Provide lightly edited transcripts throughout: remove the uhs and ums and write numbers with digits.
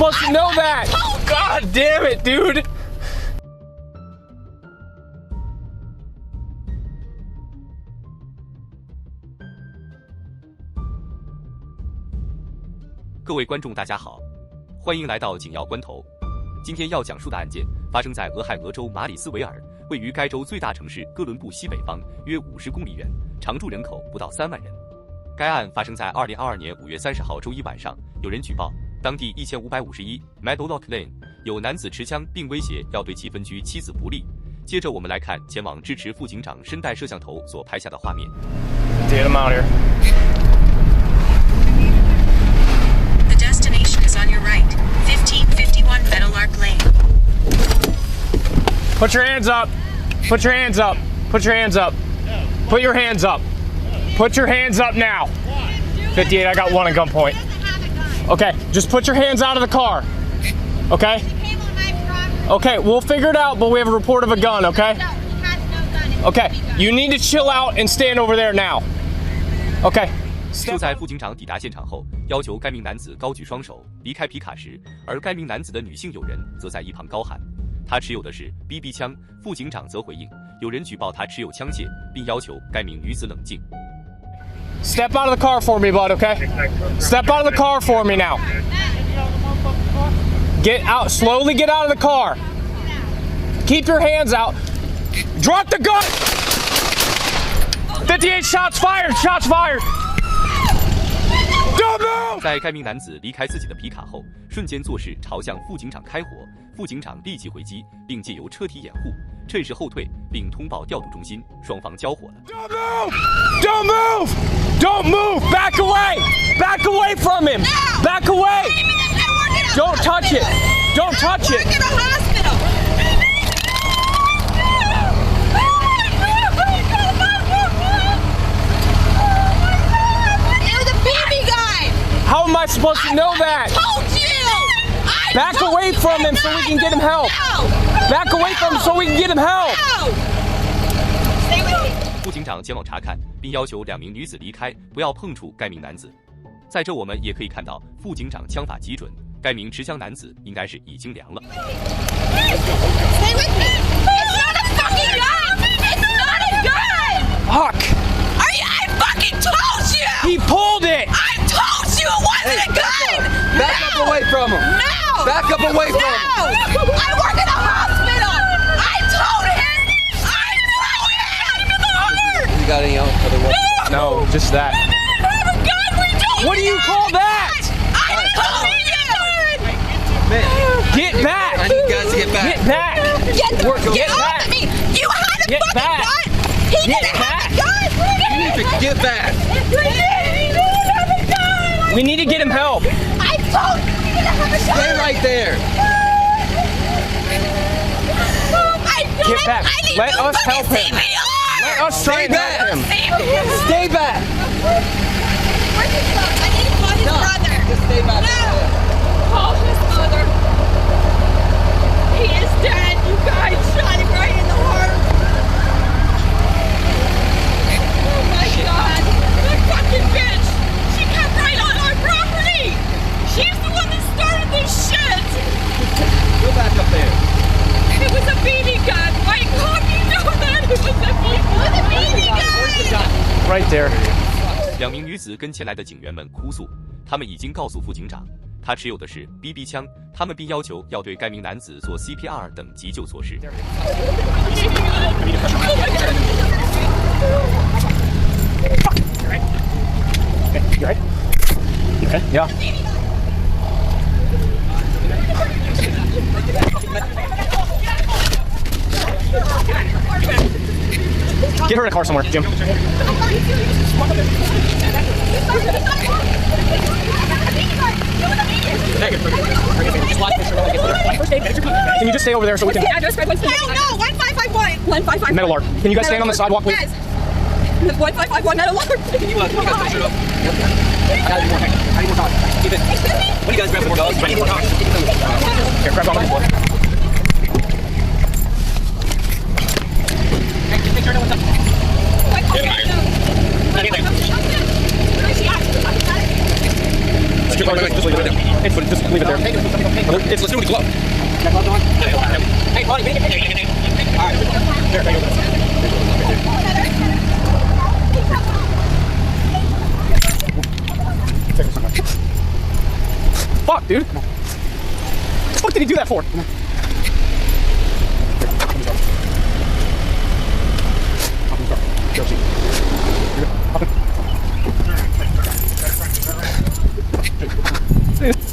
supposed to know that? God damn it, dude! 各位观众大家好，欢迎来到紧要关头。今天要讲述的案件发生在俄亥俄州马里斯维尔，位于该州最大城市哥伦布西北方约50公里远，常住人口不到3万人。该案发生在2022年5月30号周一晚上，有人举报当地1551 Meadowlark Lane 有男子持枪并威胁要对其分居妻子不利。接着我们来看前往支持副警长身带摄像头所拍下的画面。Get him out here. The destination is on your right, 1551 Meadowlark Lane. Put your hands up. Put your hands up. Put your hands up. Put your hands up. Put your hands up now. 58, I got one at gunpoint. Okay, just put your hands out of the car. Okay? Okay, we'll figure it out, but we have a report of a gun, okay? Okay, you need to chill out and stand over there now. Okay. 就在副警长抵达现场后，要求该名男子高举双手离开皮卡时，而该名男子的女性友人则在一旁高喊，他持有的是 BB 枪。副警长则回应，有人举报他持有枪械，并要求该名女子冷静。Step out of the car for me, bud, okay? Step out of the car for me now. Get out, slowly get out of the car. Keep your hands out. Drop the gun! 58 shots fired, shots fired! Don't move! 在该名男子离开自己的皮卡后，瞬间作势朝向副警长开火，副警长立即回击，并借由车体掩护，趁势后退，并通报调度中心，双方交火了。Don't move! Don't move! Don't move! Back away! Back away from him! Back away! Don't touch it! Don't touch it! How am I supposed to know that? Back away from him so we can get him help. Back away from him so we can get him help. 副警长前往查看，并要求2名女子离开，不要碰触该名男子。在这我们也可以看到，副警长枪法极准，该名持枪男子应该是已经凉了。Stay with me. It's not a fucking gun. It's not a gun. Fuck! I fucking told you. He pulled it. I told you it wasn't a gun. Back up away from him. No. Back up away from him. No. I work in a hospital. I told him. I told him. You got any other weapons? No, just that. We didn't have a gun. We don't. What do you call that? I told you. Man, Get back! I need you guys to get back. Get back! Get Get off back. of me. You had a Get fucking back. gun. He Get didn't back. have a gun. You need to get back. He didn't have a gun. We need to get him help. I told you he didn't have a gun. Stay right there. Get back. Let us help him. Let us try and help him. Stay back. Where's his son? I need to call his brother. Just stay back. No. Call his mother. He is dead. You guys shot him right in the heart. Oh my God. That fucking bitch. She came right on our property. She's the one that started this shit. Go back up there. It was a BB gun. Why can't you know that? It was a BB gun. Right there. 2名女子跟前来的警员们哭诉，他们已经告诉副警长，他持有的是 BB 枪，他们并要求要对该名男子做 CPR 等急救措施。You right? Okay. Yeah. Get her in a car somewhere, Jim. Can you just stay over there so we can... Address, I don't know. 1551. 1551. Meadowlark. Can you guys stand on the sidewalk, please? Guys, 1551 Meadowlark. What do you guys grab more dogs? Ready more dogs? Here, grab on the Just leave it there. Let's do it. Go. Hey, Bonnie, all right. Fuck, dude. What the fuck did he do that for?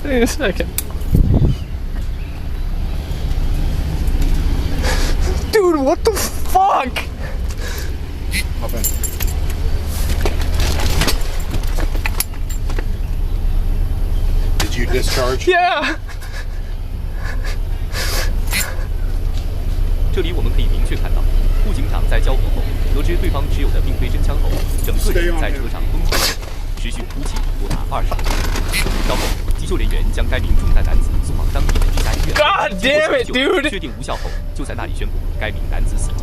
Wait a second. Dude, what the fuck? Hop in. Did you discharge? Yeah. 这里我们可以明确看到，副警长在交火后，得知对方持有的并非真枪后，整个人在车上崩溃，持续哭泣多达20分钟。稍后，急救人员将该名中弹男子送往当地的一家医院。God damn it, dude! 确定无效后，就在那里宣布该名男子死亡。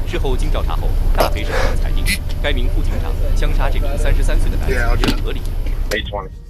事后经调查后，大陪审团裁定，该名副警长枪杀这名33岁的男子是合理的。